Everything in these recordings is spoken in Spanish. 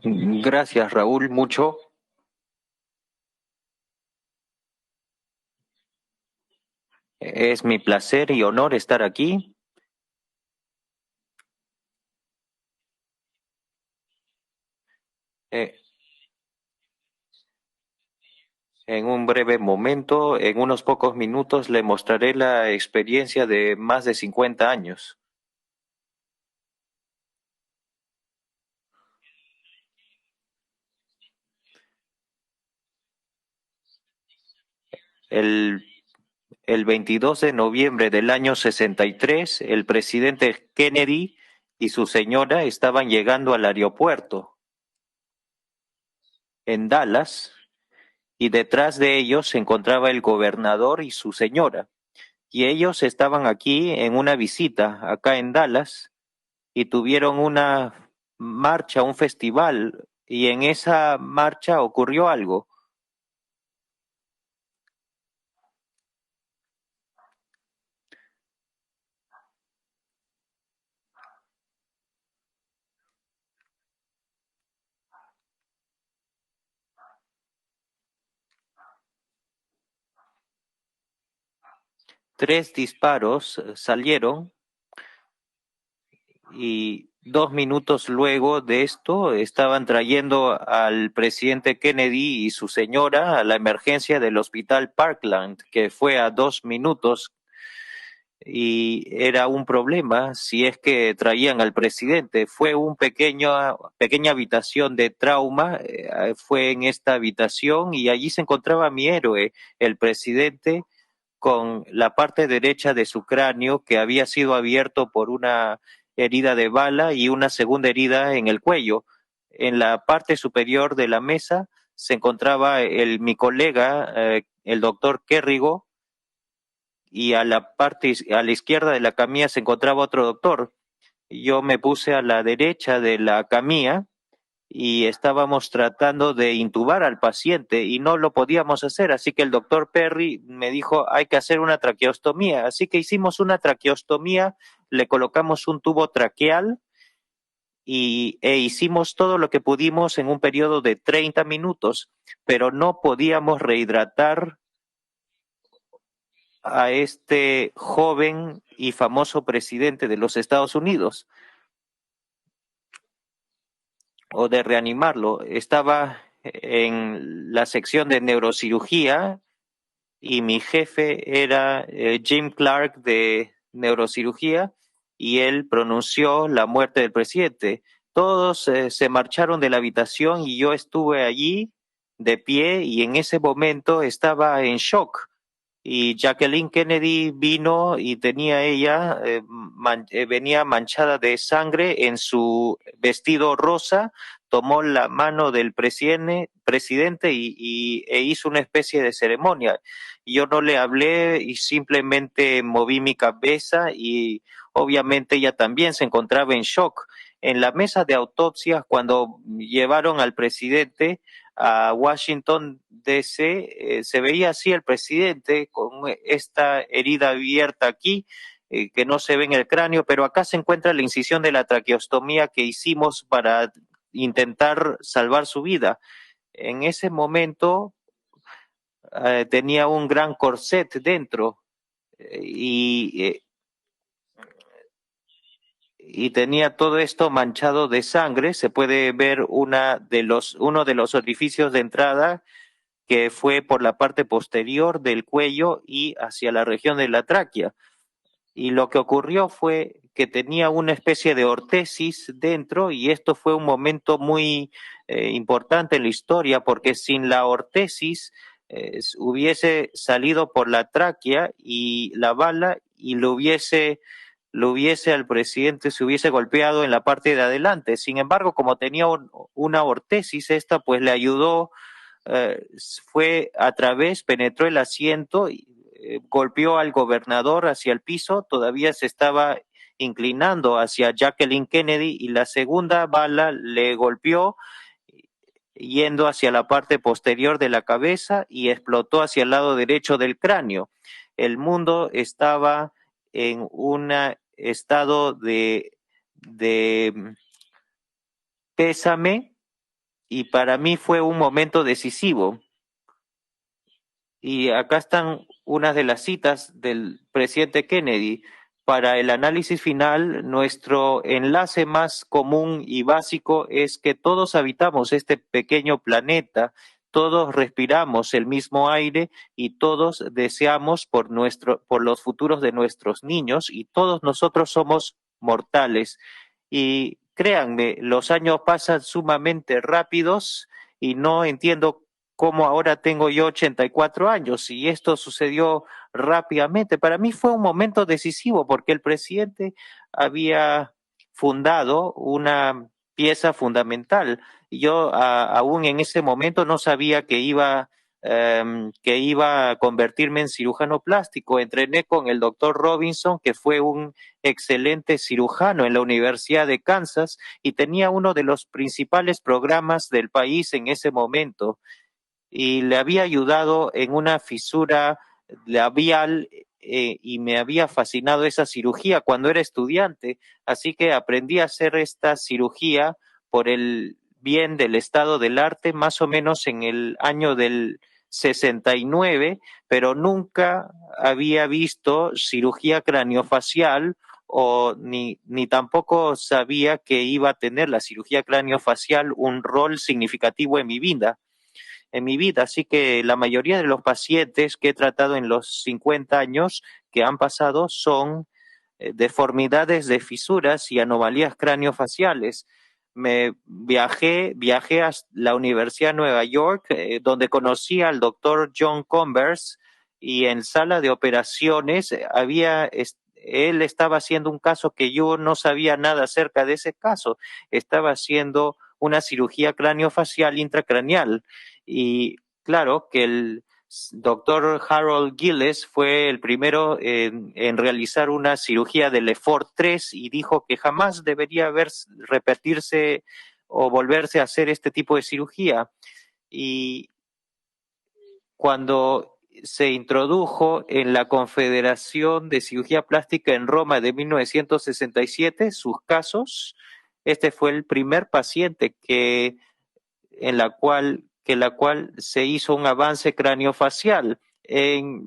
Gracias, Raúl, mucho. Es mi placer y honor estar aquí. Eh, en un breve momento, en unos pocos minutos, le mostraré la experiencia de más de 50 años. El, el 22 de noviembre del año 63, el presidente Kennedy y su señora estaban llegando al aeropuerto en Dallas y detrás de ellos se encontraba el gobernador y su señora. Y ellos estaban aquí en una visita acá en Dallas y tuvieron una marcha, un festival, y en esa marcha ocurrió algo. Tres disparos salieron y 2 minutos luego de esto estaban trayendo al presidente Kennedy y su señora a la emergencia del hospital Parkland, que fue a 2 minutos y era un problema si es que traían al presidente. Fue un pequeña habitación de trauma, fue en esta habitación y allí se encontraba mi héroe, el presidente, con la parte derecha de su cráneo que había sido abierto por una herida de bala y una segunda herida en el cuello. En la parte superior de la mesa se encontraba mi colega, el doctor Kerrigo, y a la izquierda de la camilla se encontraba otro doctor. Yo me puse a la derecha de la camilla y estábamos tratando de intubar al paciente y no lo podíamos hacer, así que el doctor Perry me dijo, hay que hacer una traqueostomía, así que hicimos una traqueostomía, le colocamos un tubo traqueal e hicimos todo lo que pudimos en un periodo de 30 minutos, pero no podíamos rehidratar a este joven y famoso presidente de los Estados Unidos o de reanimarlo. Estaba en la sección de neurocirugía y mi jefe era Jim Clark de neurocirugía y él pronunció la muerte del presidente. Todos se marcharon de la habitación y yo estuve allí de pie y en ese momento estaba en shock y Jacqueline Kennedy vino y tenía ella, venía manchada de sangre en su vestido rosa, tomó la mano del presidente e hizo una especie de ceremonia. Yo no le hablé y simplemente moví mi cabeza y obviamente ella también se encontraba en shock. En la mesa de autopsia, cuando llevaron al presidente, a Washington DC, se veía así el presidente con esta herida abierta aquí, que no se ve en el cráneo, pero acá se encuentra la incisión de la traqueostomía que hicimos para intentar salvar su vida. En ese momento tenía un gran corset dentro y y tenía todo esto manchado de sangre. Se puede ver uno de los orificios de entrada que fue por la parte posterior del cuello y hacia la región de la tráquea. Y lo que ocurrió fue que tenía una especie de ortesis dentro y esto fue un momento muy importante en la historia porque sin la ortesis hubiese salido por la tráquea y la bala y lo hubiese al presidente, se hubiese golpeado en la parte de adelante. Sin embargo, como tenía una ortesis, esta pues le ayudó, eh, fue a través, penetró el asiento, golpeó al gobernador hacia el piso, todavía se estaba inclinando hacia Jacqueline Kennedy y la segunda bala le golpeó yendo hacia la parte posterior de la cabeza y explotó hacia el lado derecho del cráneo. El mundo estaba en un estado de pésame, y para mí fue un momento decisivo. Y acá están unas de las citas del presidente Kennedy. Para el análisis final, nuestro enlace más común y básico es que todos habitamos este pequeño planeta, todos respiramos el mismo aire y todos deseamos por los futuros de nuestros niños, y todos nosotros somos mortales. Y créanme, los años pasan sumamente rápidos y no entiendo cómo ahora tengo yo 84 años y esto sucedió rápidamente. Para mí fue un momento decisivo porque el presidente había fundado una pieza fundamental. Yo aún en ese momento no sabía que iba a convertirme en cirujano plástico. Entrené con el doctor Robinson, que fue un excelente cirujano en la Universidad de Kansas y tenía uno de los principales programas del país en ese momento, y le había ayudado en una fisura labial, y me había fascinado esa cirugía cuando era estudiante, así que aprendí a hacer esta cirugía por el bien del estado del arte más o menos en el año del 69, pero nunca había visto cirugía craniofacial ni tampoco sabía que iba a tener la cirugía craniofacial un rol significativo en mi vida. Así que la mayoría de los pacientes que he tratado en los 50 años que han pasado son deformidades de fisuras y anomalías craniofaciales. Viajé a la Universidad de Nueva York, donde conocí al doctor John Converse, y en sala de operaciones él estaba haciendo un caso que yo no sabía nada acerca de ese caso. Estaba haciendo una cirugía craniofacial intracraneal, y claro que el doctor Harold Gillis fue el primero en realizar una cirugía de Lefort 3 y dijo que jamás debería repetirse o volverse a hacer este tipo de cirugía. Y cuando se introdujo en la Confederación de Cirugía Plástica en Roma de 1967 sus casos, este fue el primer paciente la cual se hizo un avance craniofacial. En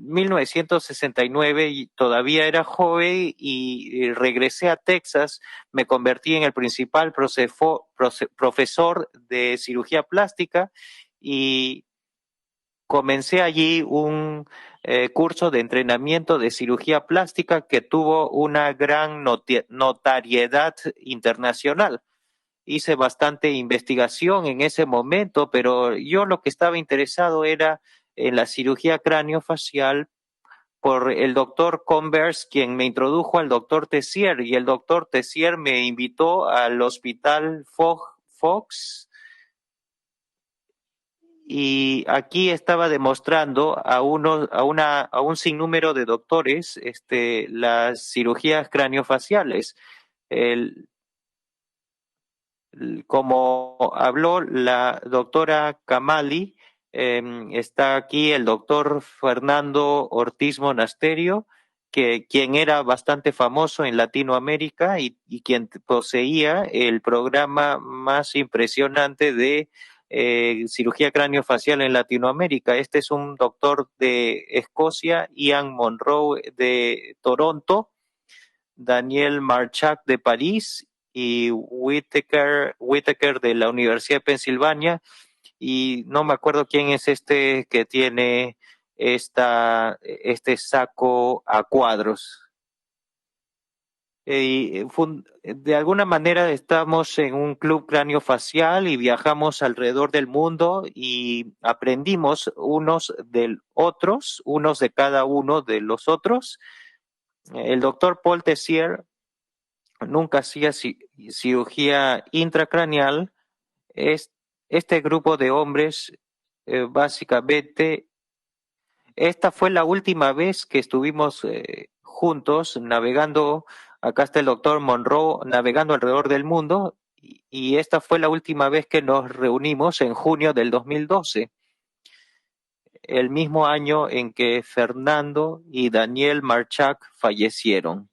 1969 y todavía era joven y regresé a Texas, me convertí en el principal profesor de cirugía plástica y comencé allí un curso de entrenamiento de cirugía plástica que tuvo una gran notariedad internacional. Hice bastante investigación en ese momento, pero yo lo que estaba interesado era en la cirugía craniofacial por el doctor Converse, quien me introdujo al doctor Tessier, y el doctor Tessier me invitó al hospital Fox, y aquí estaba demostrando a un sinnúmero de doctores las cirugías craniofaciales. El, Como habló la doctora Kamali, está aquí el doctor Fernando Ortiz Monasterio, quien era bastante famoso en Latinoamérica y quien poseía el programa más impresionante de cirugía craniofacial en Latinoamérica. Este es un doctor de Escocia, Ian Monroe de Toronto, Daniel Marchak de París y Whitaker de la Universidad de Pensilvania, y no me acuerdo quién es este que tiene este saco a cuadros. De alguna manera estamos en un club craniofacial y viajamos alrededor del mundo y aprendimos unos de cada uno de los otros. El doctor Paul Tessier nunca hacía cirugía intracraneal. Este grupo de hombres, básicamente, esta fue la última vez que estuvimos juntos navegando. Acá está el doctor Monroe navegando alrededor del mundo, y esta fue la última vez que nos reunimos en junio del 2012, el mismo año en que Fernando y Daniel Marchak fallecieron.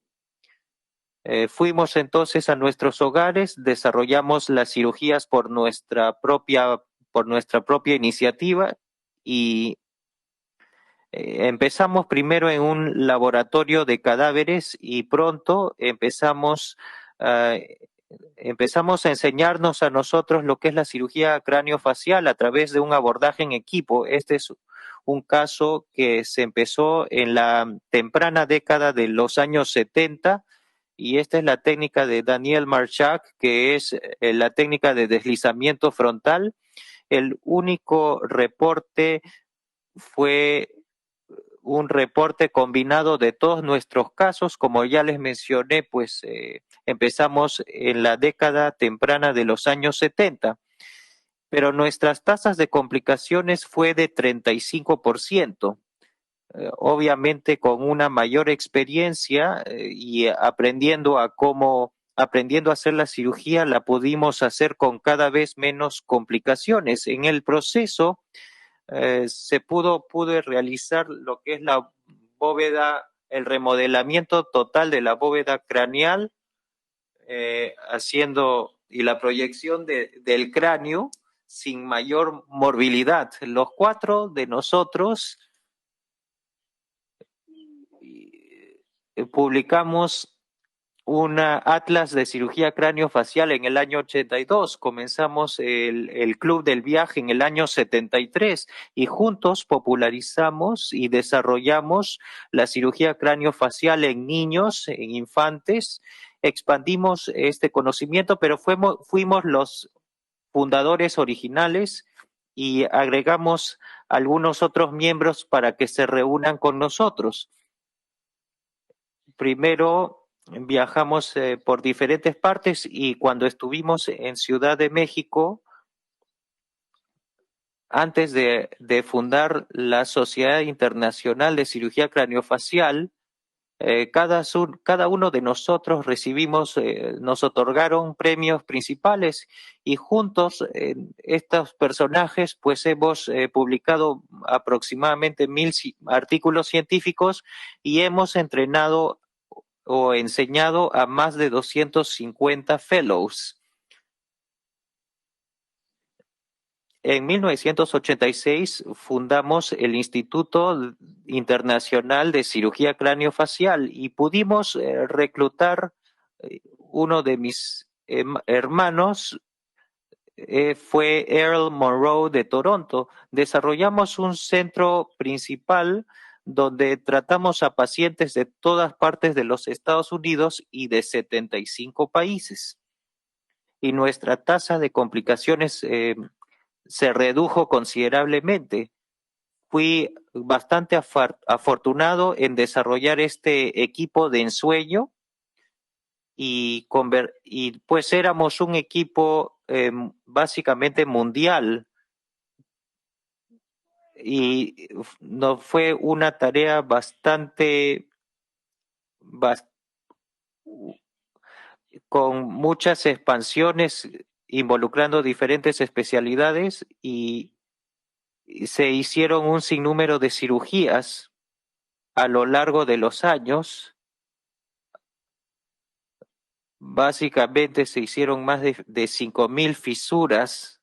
Fuimos entonces a nuestros hogares, desarrollamos las cirugías por nuestra propia iniciativa y empezamos primero en un laboratorio de cadáveres y pronto empezamos a enseñarnos a nosotros lo que es la cirugía craneofacial a través de un abordaje en equipo. Este es un caso que se empezó en la temprana década de los años 70 y esta es la técnica de Daniel Marchak, que es la técnica de deslizamiento frontal. El único reporte fue un reporte combinado de todos nuestros casos. Como ya les mencioné, pues empezamos en la década temprana de los años 70, pero nuestras tasas de complicaciones fue de 35%. Obviamente con una mayor experiencia y aprendiendo a hacer la cirugía, la pudimos hacer con cada vez menos complicaciones. En el proceso pude realizar lo que es la bóveda, el remodelamiento total de la bóveda craneal, y la proyección del cráneo sin mayor morbilidad. Los 4 de nosotros publicamos una atlas de cirugía craneofacial en el año 82. Comenzamos el Club del Viaje en el año 73 y juntos popularizamos y desarrollamos la cirugía craneofacial en niños, en infantes. Expandimos este conocimiento, pero fuimos los fundadores originales y agregamos algunos otros miembros para que se reúnan con nosotros. Primero viajamos por diferentes partes y cuando estuvimos en Ciudad de México, antes de fundar la Sociedad Internacional de Cirugía Craneofacial, cada uno de nosotros nos otorgaron premios principales y juntos estos personajes pues hemos publicado aproximadamente 1000 artículos científicos y hemos entrenado o enseñado a más de 250 fellows. En 1986 fundamos el Instituto Internacional de Cirugía Craneofacial y pudimos reclutar uno de mis hermanos, fue Earl Monroe de Toronto. Desarrollamos un centro principal donde tratamos a pacientes de todas partes de los Estados Unidos y de 75 países. Y nuestra tasa de complicaciones se redujo considerablemente. Fui bastante afortunado en desarrollar este equipo de ensueño y pues éramos un equipo básicamente mundial y no fue una tarea con muchas expansiones involucrando diferentes especialidades y se hicieron un sinnúmero de cirugías a lo largo de los años. Básicamente se hicieron más de 5.000 fisuras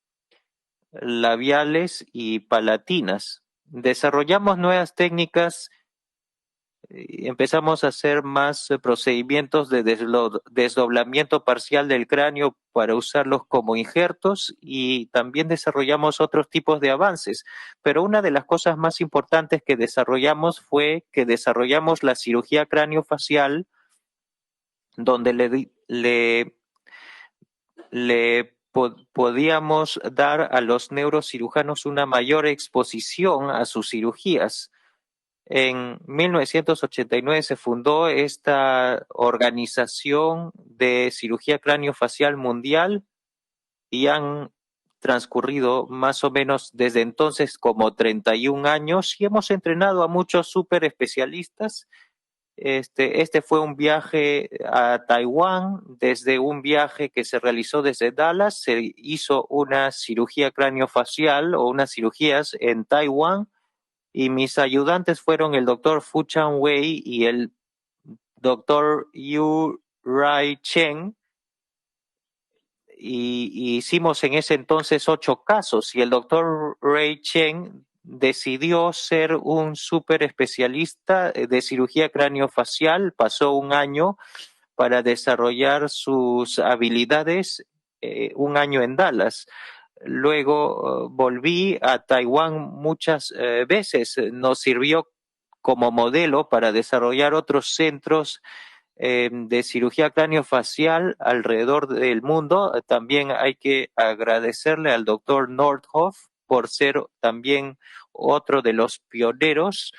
labiales y palatinas. Desarrollamos nuevas técnicas, empezamos a hacer más procedimientos de desdoblamiento parcial del cráneo para usarlos como injertos y también desarrollamos otros tipos de avances. Pero una de las cosas más importantes que desarrollamos fue que desarrollamos la cirugía craneofacial donde podíamos dar a los neurocirujanos una mayor exposición a sus cirugías. En 1989 se fundó esta organización de cirugía craneofacial mundial y han transcurrido más o menos desde entonces como 31 años y hemos entrenado a muchos super especialistas. Este fue un viaje a Taiwán. Desde un viaje que se realizó desde Dallas, se hizo una cirugía craneofacial o unas cirugías en Taiwán y mis ayudantes fueron el doctor Fu Chan Wei y el doctor Yu Rai Chen, y hicimos en ese entonces 8 casos, y el doctor Ray Chen decidió ser un súper especialista de cirugía craneofacial. Pasó un año para desarrollar sus habilidades, un año en Dallas. Luego volví a Taiwán muchas veces. Nos sirvió como modelo para desarrollar otros centros de cirugía craneofacial alrededor del mundo. También hay que agradecerle al doctor Nordhoff por ser también otro de los pioneros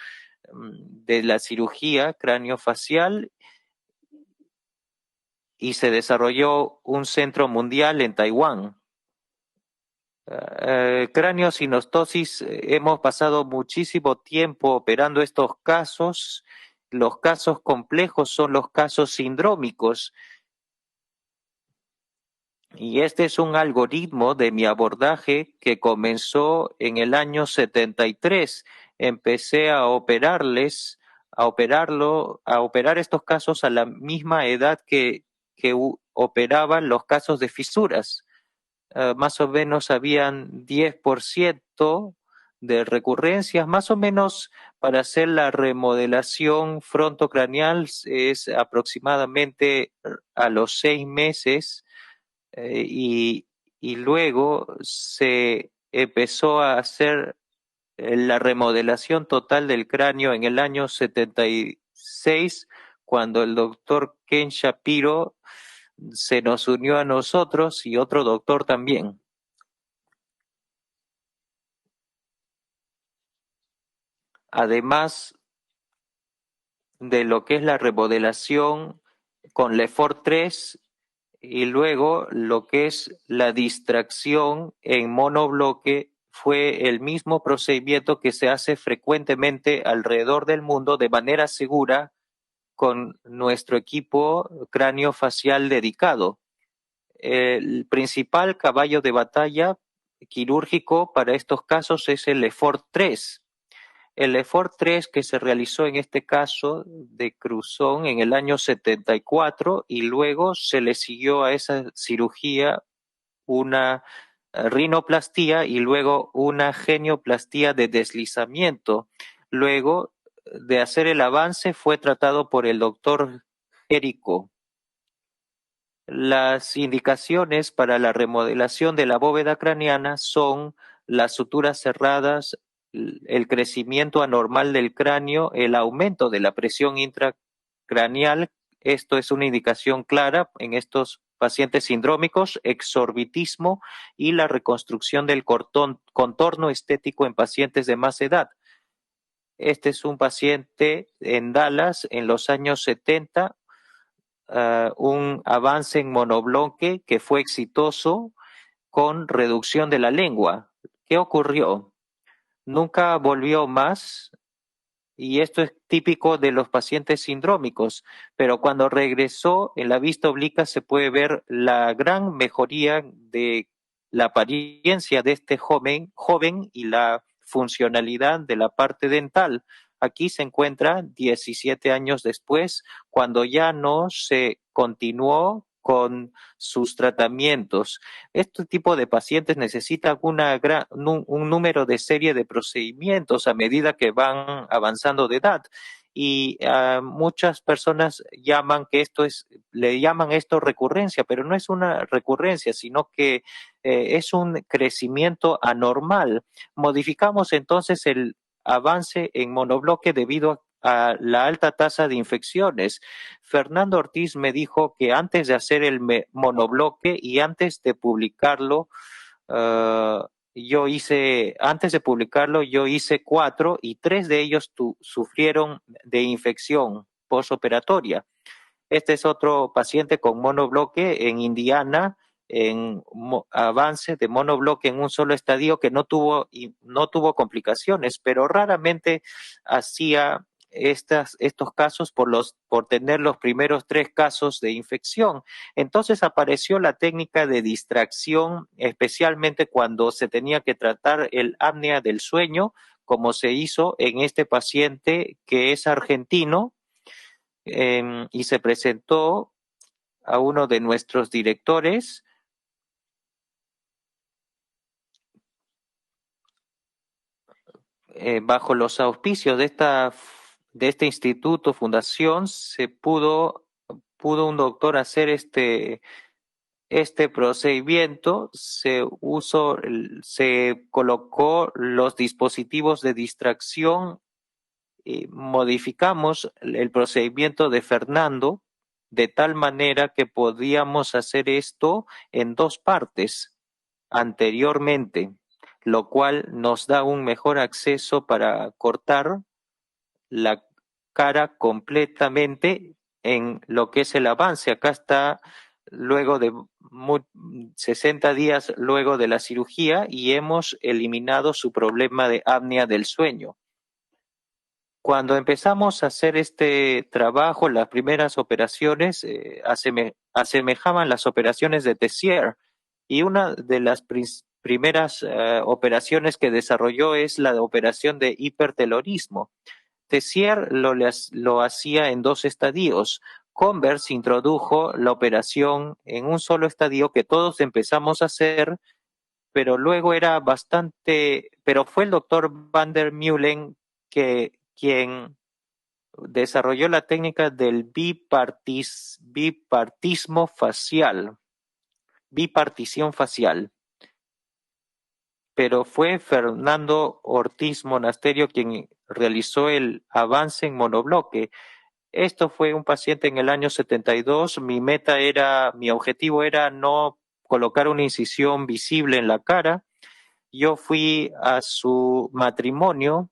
de la cirugía craneofacial, y se desarrolló un centro mundial en Taiwán. Craneosinostosis, hemos pasado muchísimo tiempo operando estos casos. Los casos complejos son los casos sindrómicos. Y este es un algoritmo de mi abordaje que comenzó en el año 73. Empecé a a operar estos casos a la misma edad que operaban los casos de fisuras. Más o menos habían 10% de recurrencias, más o menos para hacer la remodelación frontocraneal es aproximadamente a los 6 meses, y, y luego se empezó a hacer la remodelación total del cráneo en el año 76, cuando el doctor Ken Shapiro se nos unió a nosotros y otro doctor también. Además de lo que es la remodelación con Lefort 3 y luego lo que es la distracción en monobloque, fue el mismo procedimiento que se hace frecuentemente alrededor del mundo de manera segura con nuestro equipo cráneo-facial dedicado. El principal caballo de batalla quirúrgico para estos casos es el Lefort 3. El Lefort 3 que se realizó en este caso de Cruzón en el año 74, y luego se le siguió a esa cirugía una rinoplastía y luego una genioplastía de deslizamiento. Luego de hacer el avance fue tratado por el doctor Jerico. Las indicaciones para la remodelación de la bóveda craneana son las suturas cerradas, el crecimiento anormal del cráneo, el aumento de la presión intracraneal. Esto es una indicación clara en estos pacientes sindrómicos, exorbitismo y la reconstrucción del contorno estético en pacientes de más edad. Este es un paciente en Dallas en los años 70, un avance en monobloque que fue exitoso con reducción de la lengua. ¿Qué ocurrió? Nunca volvió más, y esto es típico de los pacientes sindrómicos, pero cuando regresó en la vista obliqua se puede ver la gran mejoría de la apariencia de este joven y la funcionalidad de la parte dental. Aquí se encuentra 17 años después, cuando ya no se continuó con sus tratamientos. Este tipo de pacientes necesitan un número de serie de procedimientos a medida que van avanzando de edad. Y muchas personas le llaman esto recurrencia, pero no es una recurrencia, sino que es un crecimiento anormal. Modificamos entonces el avance en monobloque debido a la alta tasa de infecciones. Fernando Ortiz me dijo que antes de hacer el monobloque y antes de publicarlo, yo hice 4 y 3 de ellos sufrieron de infección postoperatoria. Este es otro paciente con monobloque en Indiana, en avance de monobloque en un solo estadio, que no tuvo complicaciones, pero raramente hacía estos casos por tener los primeros 3 casos de infección. Entonces apareció la técnica de distracción, especialmente cuando se tenía que tratar el apnea del sueño, como se hizo en este paciente que es argentino, y se presentó a uno de nuestros directores bajo los auspicios de este instituto, fundación, pudo un doctor hacer este procedimiento. Se colocó los dispositivos de distracción, modificamos el procedimiento de Fernando de tal manera que podíamos hacer esto en 2 partes anteriormente, lo cual nos da un mejor acceso para cortar la cara completamente en lo que es el avance. Acá está luego de 60 días luego de la cirugía y hemos eliminado su problema de apnea del sueño. Cuando empezamos a hacer este trabajo, las primeras operaciones asemejaban las operaciones de Tessier, y una de las primeras operaciones que desarrolló es la operación de hipertelorismo. Tessier lo hacía en 2 estadios. Converse introdujo la operación en un solo estadio que todos empezamos a hacer, pero luego pero fue el doctor Van der Meulen quien desarrolló la técnica del bipartismo facial, bipartición facial. Pero fue Fernando Ortiz Monasterio quien realizó el avance en monobloque. Esto fue un paciente en el año 72. Mi objetivo era no colocar una incisión visible en la cara. Yo fui a su matrimonio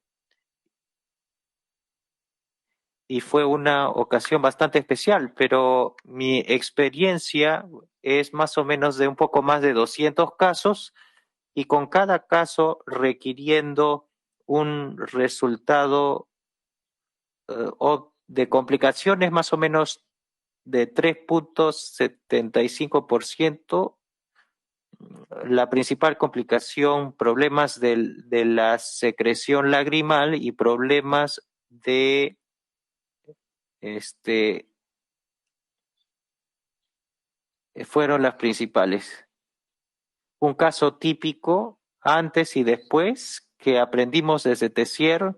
y fue una ocasión bastante especial, pero mi experiencia es más o menos de un poco más de 200 casos, y con cada caso requiriendo un resultado de complicaciones más o menos de 3.75%. La principal complicación, problemas de la secreción lagrimal y problemas de fueron las principales. Un caso típico antes y después que aprendimos desde Tessier,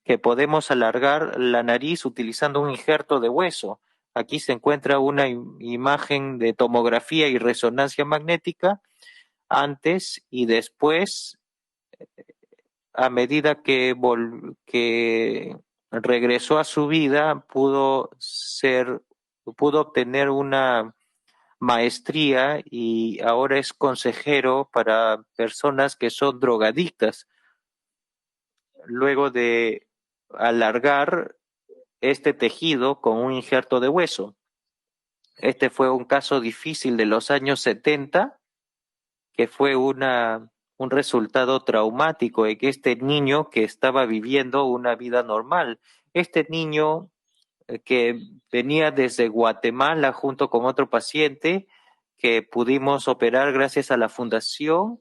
que podemos alargar la nariz utilizando un injerto de hueso. Aquí se encuentra una imagen de tomografía y resonancia magnética antes y después. A medida que regresó a su vida, pudo obtener una maestría y ahora es consejero para personas que son drogadictas. Luego de alargar este tejido con un injerto de hueso. Este fue un caso difícil de los años 70, que fue un resultado traumático de que este niño que estaba viviendo una vida normal. Este niño que venía desde Guatemala junto con otro paciente que pudimos operar gracias a la fundación.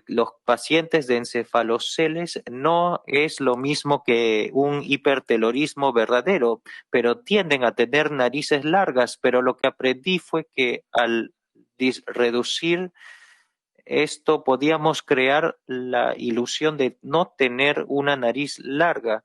Los pacientes de encefaloceles no es lo mismo que un hipertelorismo verdadero, pero tienden a tener narices largas, pero lo que aprendí fue que al reducir esto podíamos crear la ilusión de no tener una nariz larga.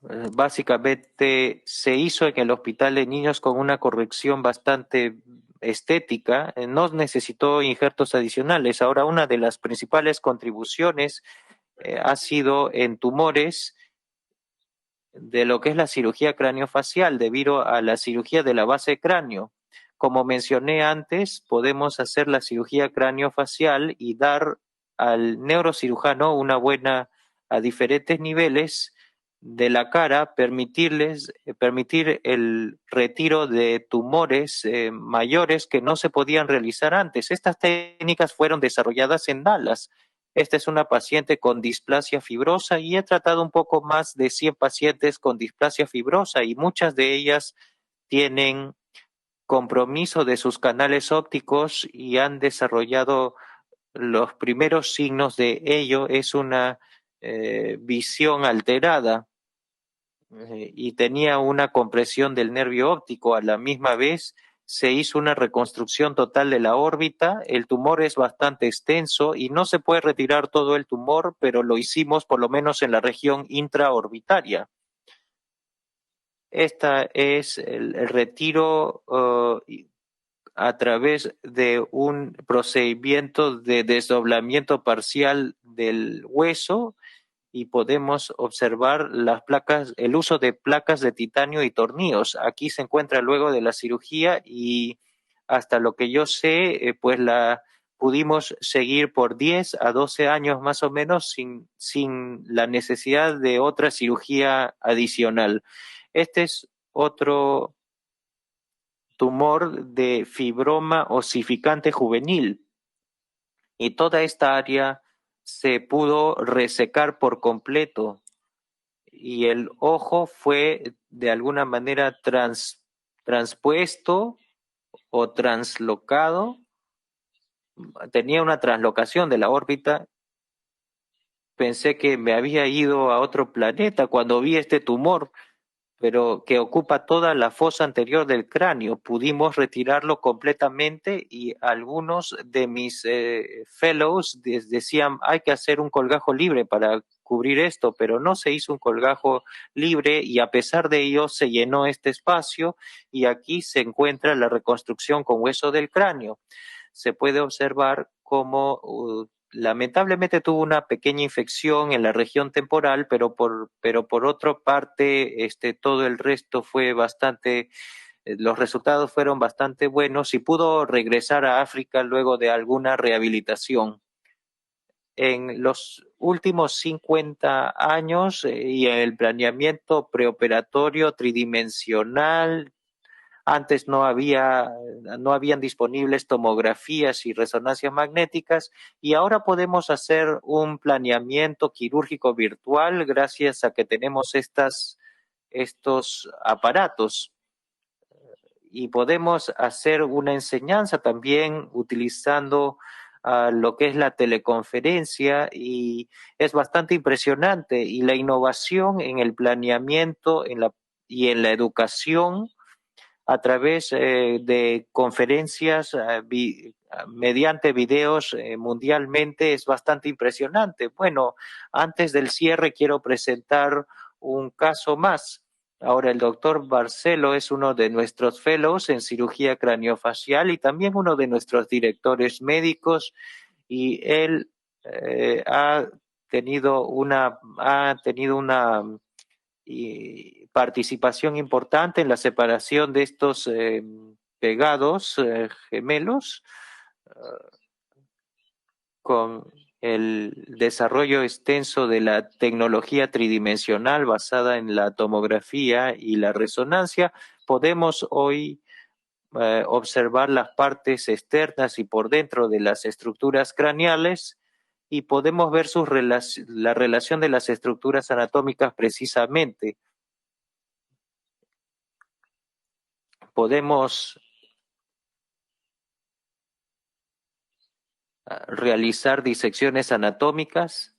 Básicamente se hizo en el hospital de niños con una corrección bastante estética, no necesitó injertos adicionales. Ahora, una de las principales contribuciones ha sido en tumores de lo que es la cirugía craneofacial debido a la cirugía de la base cráneo. Como mencioné antes, podemos hacer la cirugía craneofacial y dar al neurocirujano una buena, a diferentes niveles de la cara, permitir el retiro de tumores mayores que no se podían realizar antes. Estas técnicas fueron desarrolladas en Dallas. Esta es una paciente con displasia fibrosa y he tratado un poco más de 100 pacientes con displasia fibrosa y muchas de ellas tienen compromiso de sus canales ópticos y han desarrollado los primeros signos de ello. Es una visión alterada. y tenía una compresión del nervio óptico. A la misma vez se hizo una reconstrucción total de la órbita. El tumor es bastante extenso y no se puede retirar todo el tumor, pero lo hicimos por lo menos en la región intraorbitaria. Esta es el retiro a través de un procedimiento de desdoblamiento parcial del hueso, y podemos observar las placas, el uso de placas de titanio y tornillos. Aquí se encuentra luego de la cirugía y hasta lo que yo sé, pues la pudimos seguir por 10 a 12 años más o menos sin la necesidad de otra cirugía adicional. Este es otro tumor de fibroma osificante juvenil y toda esta área se pudo resecar por completo y el ojo fue de alguna manera transpuesto o translocado, tenía una translocación de la órbita. Pensé que me había ido a otro planeta cuando vi este tumor, pero que ocupa toda la fosa anterior del cráneo. Pudimos retirarlo completamente y algunos de mis fellows decían hay que hacer un colgajo libre para cubrir esto, pero no se hizo un colgajo libre y a pesar de ello se llenó este espacio y aquí se encuentra la reconstrucción con hueso del cráneo. Se puede observar cómo lamentablemente tuvo una pequeña infección en la región temporal, pero por otra parte, todo el resto fue bastante, los resultados fueron bastante buenos y pudo regresar a África luego de alguna rehabilitación. En los últimos 50 años y en el planeamiento preoperatorio tridimensional, antes no habían disponibles tomografías y resonancias magnéticas y ahora podemos hacer un planeamiento quirúrgico virtual gracias a que tenemos estos aparatos y podemos hacer una enseñanza también utilizando lo que es la teleconferencia y es bastante impresionante y la innovación en el planeamiento y en la educación a través de conferencias mediante videos mundialmente es bastante impresionante. Bueno, antes del cierre quiero presentar un caso más. Ahora, el doctor Barcelo es uno de nuestros fellows en cirugía craniofacial y también uno de nuestros directores médicos y él ha tenido una y participación importante en la separación de estos pegados gemelos con el desarrollo extenso de la tecnología tridimensional basada en la tomografía y la resonancia. Podemos hoy observar las partes externas y por dentro de las estructuras craneales y podemos ver la relación de las estructuras anatómicas precisamente. Podemos realizar disecciones anatómicas.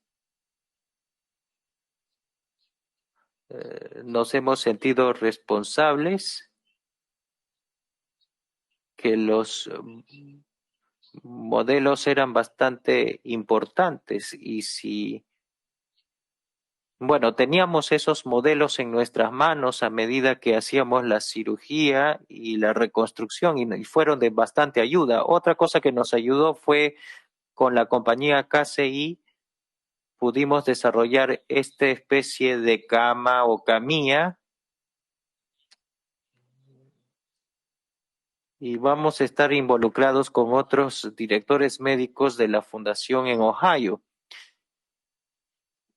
Nos hemos sentido responsables que los modelos eran bastante importantes y bueno, teníamos esos modelos en nuestras manos a medida que hacíamos la cirugía y la reconstrucción y fueron de bastante ayuda. Otra cosa que nos ayudó fue con la compañía KCI pudimos desarrollar esta especie de cama o camilla y vamos a estar involucrados con otros directores médicos de la fundación en Ohio.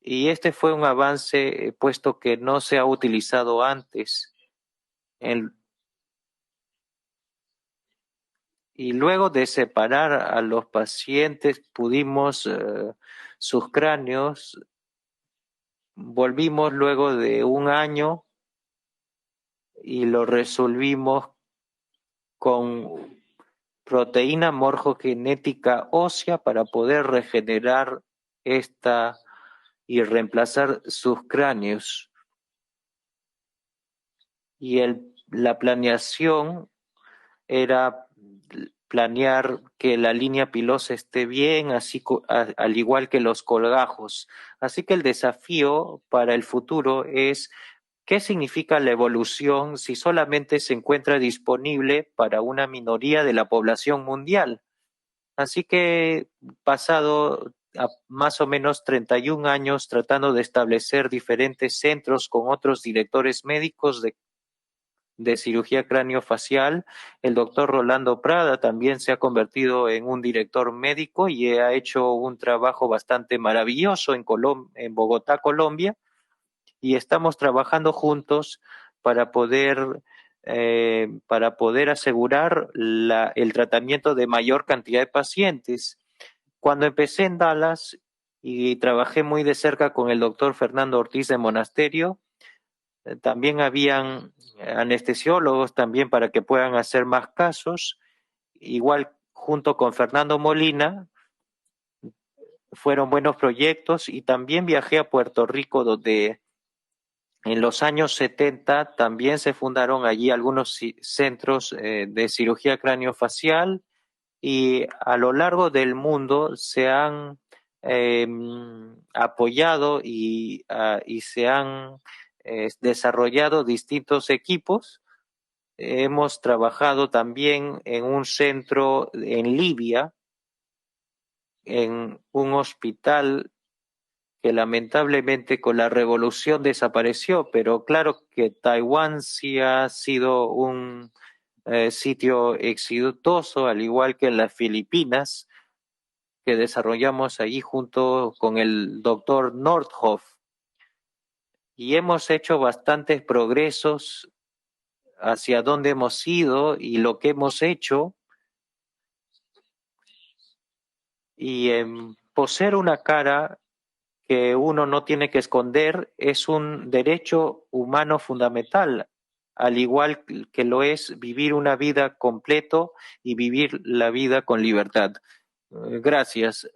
Y este fue un avance puesto que no se ha utilizado antes. Y luego de separar a los pacientes, pudimos sus cráneos, volvimos luego de un año y lo resolvimos con proteína morfogenética ósea para poder regenerar esta y reemplazar sus cráneos. y la planeación era planear que la línea pilosa esté bien, así al igual que los colgajos. Así que el desafío para el futuro es qué significa la evolución si solamente se encuentra disponible para una minoría de la población mundial. Así que pasado más o menos 31 años tratando de establecer diferentes centros con otros directores médicos de cirugía craneofacial. El doctor Rolando Prada también se ha convertido en un director médico y ha hecho un trabajo bastante maravilloso en Bogotá, Colombia, y estamos trabajando juntos para poder asegurar el tratamiento de mayor cantidad de pacientes. Cuando empecé en Dallas y trabajé muy de cerca con el doctor Fernando Ortiz de Monasterio, también habían anestesiólogos también para que puedan hacer más casos. Igual junto con Fernando Molina, fueron buenos proyectos y también viajé a Puerto Rico donde en los años 70 también se fundaron allí algunos centros de cirugía craneofacial y a lo largo del mundo se han eh, apoyado y se han desarrollado distintos equipos. Hemos trabajado también en un centro en Libia, en un hospital que lamentablemente con la revolución desapareció, pero claro que Taiwán sí ha sido un sitio exitoso, al igual que las Filipinas, que desarrollamos allí junto con el doctor Nordhoff. Y hemos hecho bastantes progresos hacia dónde hemos ido y lo que hemos hecho. Y poseer una cara que uno no tiene que esconder es un derecho humano fundamental, al igual que lo es vivir una vida completo y vivir la vida con libertad. Gracias.